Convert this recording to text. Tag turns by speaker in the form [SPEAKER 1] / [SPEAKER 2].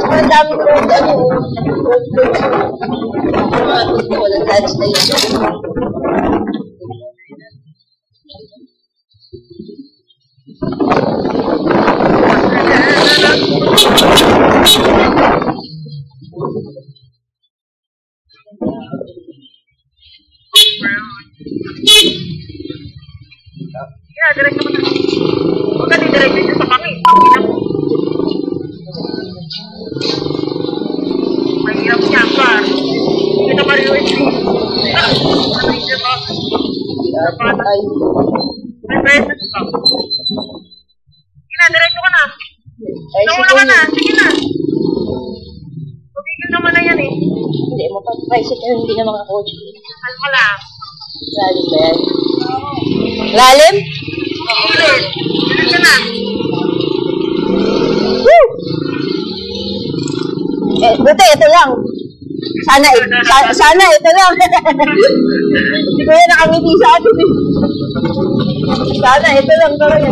[SPEAKER 1] Ang dami ko ano. Wala tayo sa iyo.
[SPEAKER 2] Yeah, diretso ka na. Huwag ka diretso sa kami. Mahirap niya, par. Hindi ka mariluin. Ano yung diba?
[SPEAKER 1] Ay.
[SPEAKER 2] May presence ka. Sige na, diretso ka na.
[SPEAKER 1] Ay,
[SPEAKER 2] Nauna ka na. Sige na. Pagigil naman na yan eh.
[SPEAKER 1] Hindi, mapag-tricycle hindi na mga coach.
[SPEAKER 2] Ano ka lang?
[SPEAKER 1] Lalim ba yan? Lalim?
[SPEAKER 2] Oo, ulit. Diretso na.
[SPEAKER 1] Woo! Eh, buti, ito lang. Sana ito lang. Hindi ko yan nakangiti sa atin eh. Sana ito lang talaga.